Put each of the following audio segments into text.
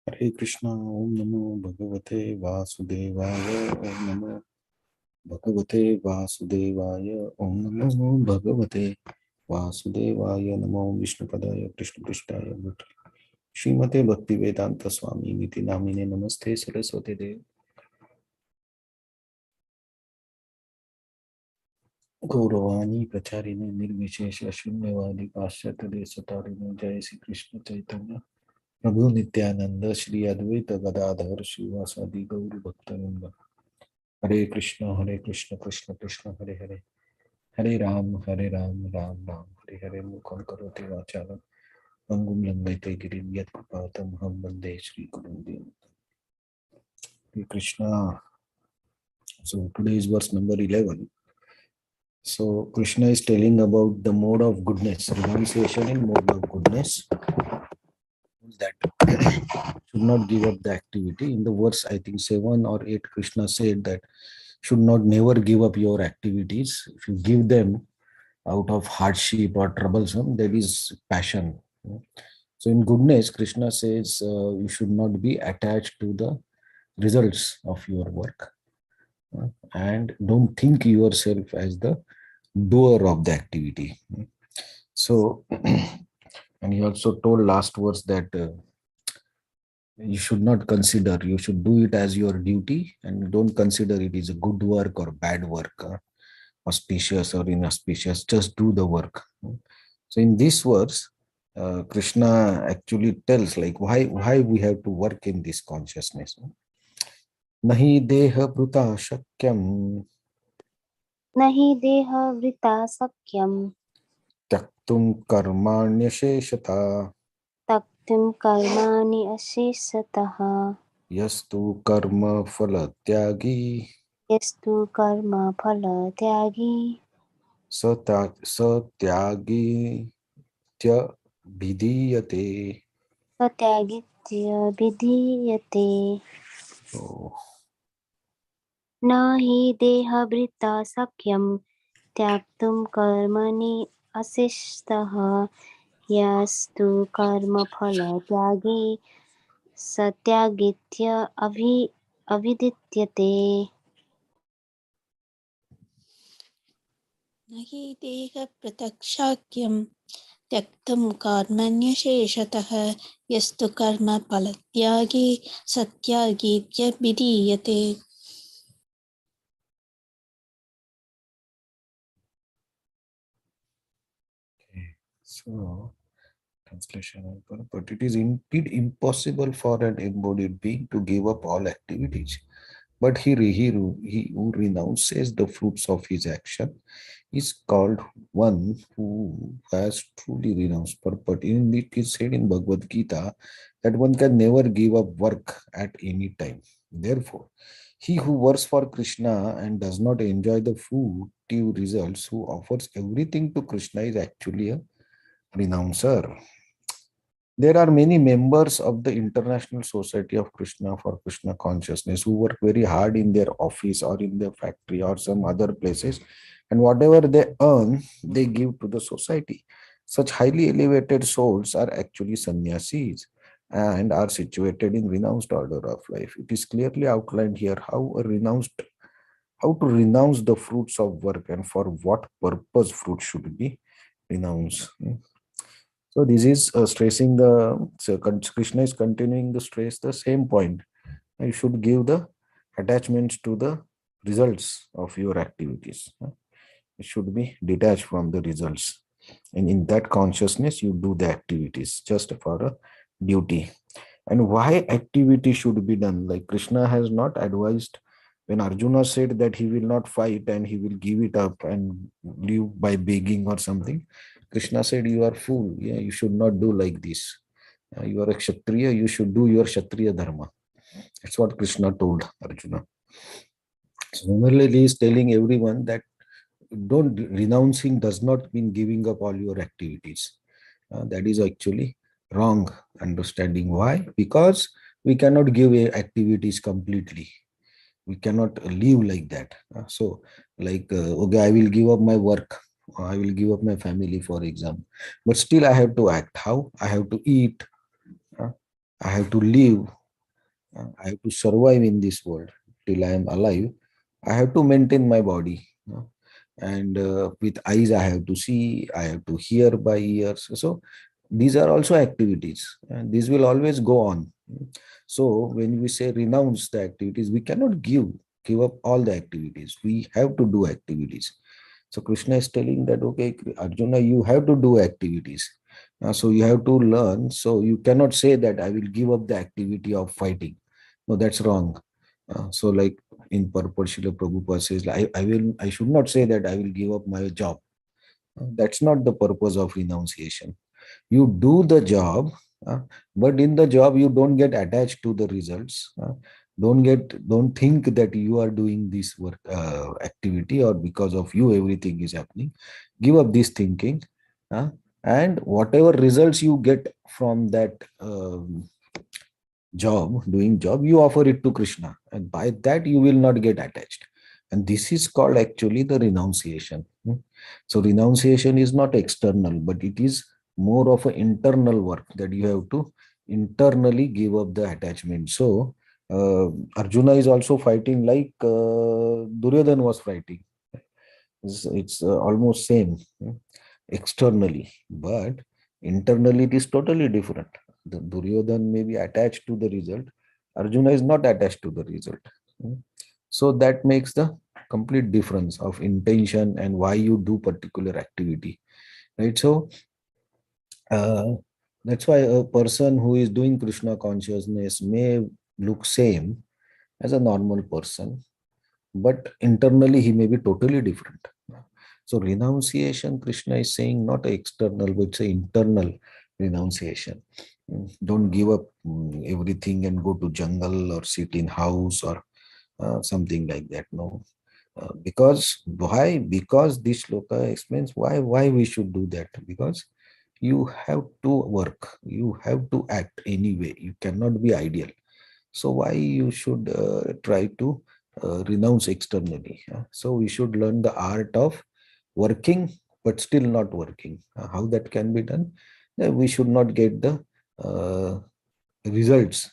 Hare Krishna, Om Namo Bhagavate Vasudevaya, Om Namo Bhagavate Vasudevaya, Om Namo Bhagavate Vasudevaya, Namo Vishnupadaya, Krishna Krishnaya, Srimate Bhaktivedanta Swami Niti Namine Namaste Saraswati Dev. Gauravani Pracharine Nirvishesha Shunyavadi Paschatya Desatarine Jai Sri Krishna Chaitanya Prabhu Nityananda Shri Advaita Gadadhar Shivasadi Gauri Bhaktavinda. Hare Krishna, Krishna Krishna, Hare Hare. Hare Ram, Ram Ram, Hare Hare Mukam Karoti Vacharam. Pangum Langaite Girim Yat Kripatam Ham Vande Shri Gurundim. Hare Krishna. So today is verse number 11. So Krishna is telling about the mode of goodness, renunciation in mode of goodness. That should not give up the activity. In the verse, I think 7 or 8, Krishna said that should not never give up your activities. If you give them out of hardship or troublesome, there is passion. So in goodness, Krishna says you should not be attached to the results of your work, and don't think yourself as the doer of the activity. So, and he also told last verse that you should not consider, you should do it as your duty, and don't consider it is a good work or bad work, auspicious or inauspicious, just do the work. So in this verse, Krishna actually tells like why we have to work in this consciousness. Nahi deha bruta shakyam Nahi deha vrita sakyam tyaktum karmanyasheshata taktim karmani ashesataha yastu karma phala tyagi yastu karma phala tyagi satyagi tya vidiyate. satyagitya vidhiyate. So, Nahi deha vrita sakyam tyaktum karmani asishtaha yastu karma phala tyagi satyagitya avidityate. नहि देह पृथक्शाक्यं त्यक्तं कर्मण्यशेषतः यस्तु कर्म फलत्यागी सत्यागीत्यभिधीयते. so translation, but it is indeed impossible for an embodied being to give up all activities. But he who renounces the fruits of his action is called one who has truly renounced purpose. In it is said in Bhagavad Gita that one can never give up work at any time. Therefore, he who works for Krishna and does not enjoy the fruitive results, who offers everything to Krishna, is actually a renouncer. There are many members of the International Society of Krishna for Krishna Consciousness who work very hard in their office or in their factory or some other places, and whatever they earn, they give to the society. Such highly elevated souls are actually sannyasis and are situated in renounced order of life. It is clearly outlined here how to renounce the fruits of work and for what purpose fruit should be renounced. So this is stressing Krishna is continuing to stress the same point. You should give the attachments to the results of your activities. It should be detached from the results. And in that consciousness, you do the activities just for a duty. And why activity should be done? Like Krishna has not advised when Arjuna said that he will not fight and he will give it up and live by begging or something. Krishna said, you are fool. Yeah, you should not do like this. You are a Kshatriya, you should do your Kshatriya dharma. That's what Krishna told Arjuna. Similarly, he is telling everyone that don't renouncing does not mean giving up all your activities. That is actually wrong understanding. Why? Because we cannot give activities completely. We cannot live like that. So, like, okay, I will give up my work. I will give up my family, for example. But still, I have to act. How? I have to eat. I have to live, I have to survive in this world till I am alive. I have to maintain my body. And with eyes, I have to see, I have to hear by ears. So these are also activities, and these will always go on. So when we say renounce the activities, we cannot give up all the activities. We have to do activities. So Krishna is telling that, okay, Arjuna, you have to do activities. So you have to learn. So you cannot say that I will give up the activity of fighting. No, that's wrong. So like in purport, Srila Prabhupada says, I should not say that I will give up my job. That's not the purpose of renunciation. You do the job, uh, but in the job you don't get attached to the results. Don't think that you are doing this work activity, or because of you everything is happening. Give up this thinking, uh, and whatever results you get from that doing job, you offer it to Krishna, and by that you will not get attached. And this is called actually the renunciation. So renunciation is not external, but it is more of an internal work, that you have to internally give up the attachment. So Arjuna is also fighting like Duryodhan was fighting. It's almost same externally, but internally it is totally different. The Duryodhan may be attached to the result, Arjuna is not attached to the result. So that makes the complete difference of intention and why you do particular activity, right? So uh, that's why a person who is doing Krishna consciousness may look same as a normal person, but internally he may be totally different. So renunciation, Krishna is saying, not external, but it's an internal renunciation. Don't give up everything and go to jungle or sit in house or something like that. No. Because why? Because this shloka explains why we should do that. Because you have to work, you have to act anyway. You cannot be ideal. So why you should try to renounce externally? So we should learn the art of working, but still not working. How that can be done? We should not get the uh, results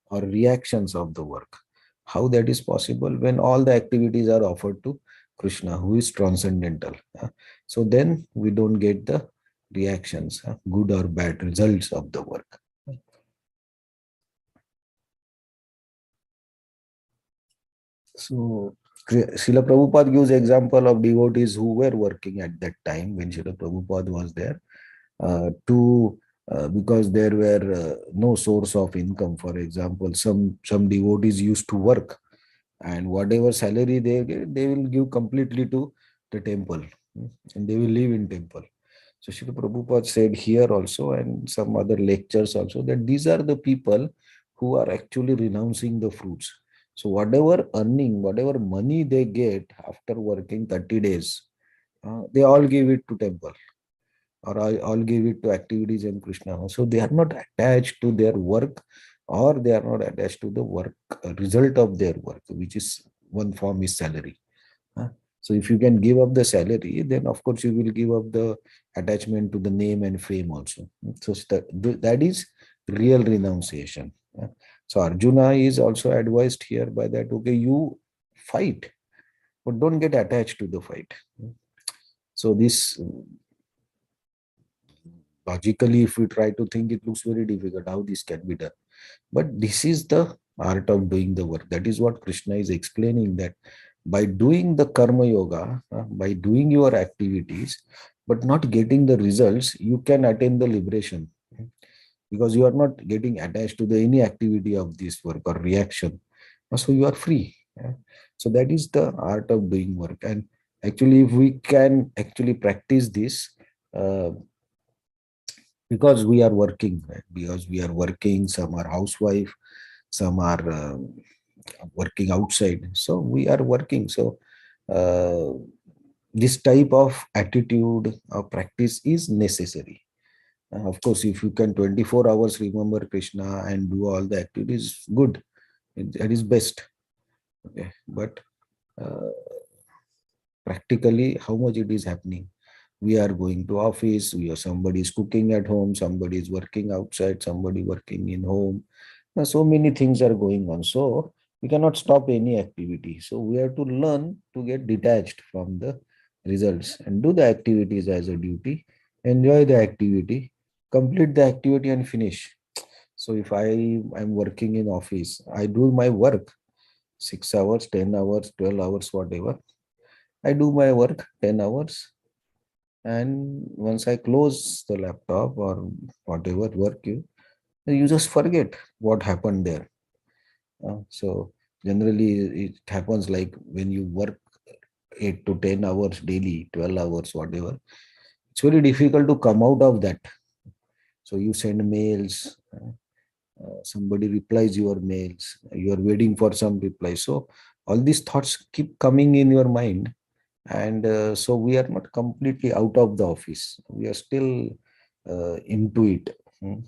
or reactions of the work. How that is possible? When all the activities are offered to Krishna, who is transcendental. So then we don't get the reactions, good or bad results of the work. So Srila Prabhupada gives example of devotees who were working at that time when Srila Prabhupada was there, to because there were no source of income. For example, some devotees used to work, and whatever salary they get, they will give completely to the temple, and they will live in temple. So Srila Prabhupada said here also, and some other lectures also, that these are the people who are actually renouncing the fruits. So whatever earning, whatever money they get after working 30 days, they all give it to temple, or all give it to activities in Krishna. So they are not attached to their work, or they are not attached to the work result of their work, which is one form is salary. Huh? So if you can give up the salary, then of course you will give up the attachment to the name and fame also. So that is real renunciation. So Arjuna is also advised here by that, okay, you fight, but don't get attached to the fight. So this, logically, if we try to think, it looks very difficult how this can be done. But this is the art of doing the work. That is what Krishna is explaining, that by doing the karma yoga, by doing your activities, but not getting the results, you can attain the liberation, because you are not getting attached to the any activity of this work or reaction. So you are free. So that is the art of doing work. And actually, if we can actually practice this, uh, because we are working, right? Because we are working, some are housewife, some are working outside, so we are working. So uh, this type of attitude or practice is necessary. Of course, if you can 24 hours remember Krishna and do all the activities, good, that is best. Okay, but uh, practically how much it is happening? We are going to office, somebody is cooking at home, somebody is working outside, somebody working in home. So many things are going on. So we cannot stop any activity. So we have to learn to get detached from the results and do the activities as a duty, enjoy the activity, complete the activity and finish. So if I am working in office, I do my work 6 hours, 10 hours, 12 hours, whatever. I do my work 10 hours, and once I close the laptop or whatever work you just forget what happened there. So generally it happens like when you work 8 to 10 hours daily, 12 hours, whatever, it's very difficult to come out of that. So you send mails, somebody replies your mails, you are waiting for some reply. So all these thoughts keep coming in your mind, and so we are not completely out of the office, we are still into it. Hmm.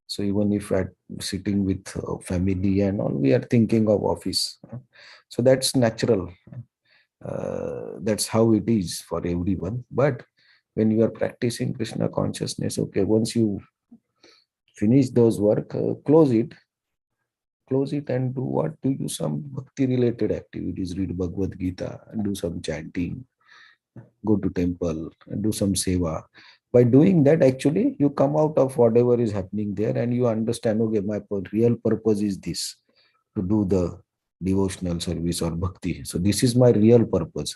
So even if at sitting with family and all, we are thinking of office. So that's natural. That's how it is for everyone. But when you are practicing Krishna consciousness, okay, once you finish those work, close it and do what? Do you some bhakti related activities, read Bhagavad Gita, and do some chanting, go to temple and do some seva. By doing that, actually you come out of whatever is happening there and you understand, okay, my real purpose is this, to do the devotional service or bhakti. So this is my real purpose.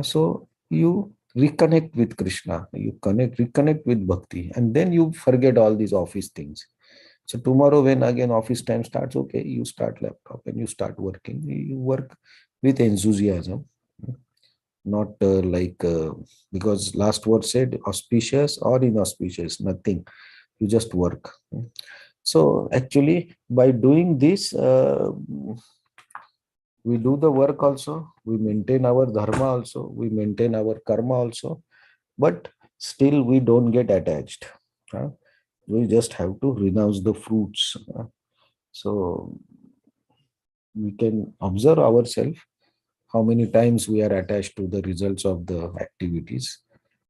So you reconnect with Krishna, you reconnect with bhakti, and then you forget all these office things. So tomorrow when again office time starts, okay, you start laptop and you start working. You work with enthusiasm, not because last word said auspicious or inauspicious, nothing. You just work. So actually by doing this, we do the work also, we maintain our dharma also, we maintain our karma also, but still we don't get attached. We just have to renounce the fruits. So we can observe ourselves how many times we are attached to the results of the activities,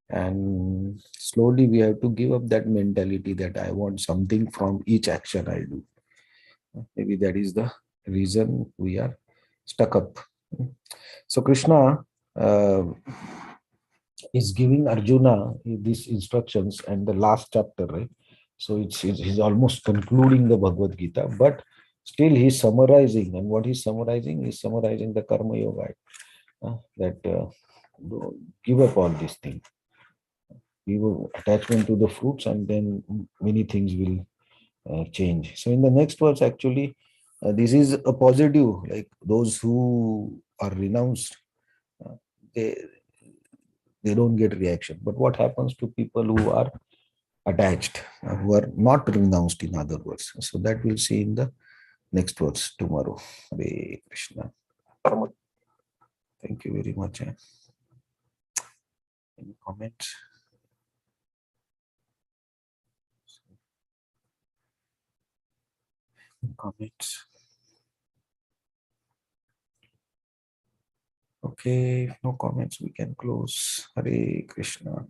and slowly we have to give up that mentality that I want something from each action I do. Maybe that is the reason we are stuck up. So Krishna uh, is giving Arjuna these instructions and the last chapter, right? So he's almost concluding the Bhagavad Gita, but still he's summarizing. And what he's summarizing is summarizing the Karma Yoga, that give up all these things, give attachment to the fruits, and then many things will change. So in the next verse, actually, this is a positive, like those who are renounced, uh, they they don't get reaction. But what happens to people who are attached, who are not renounced, in other words? So that we'll see in the next verse tomorrow. Hare Krishna. Thank you very much. Any comments? Comments? Okay, if no comments, we can close. Hare Krishna.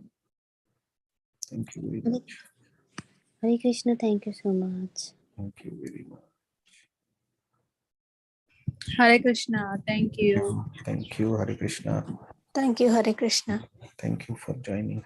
Thank you very much. Hare Krishna, thank you so much. Thank you very much. Hare Krishna. Thank you. Thank you, Hare Krishna. Thank you, Hare Krishna. Thank you for joining.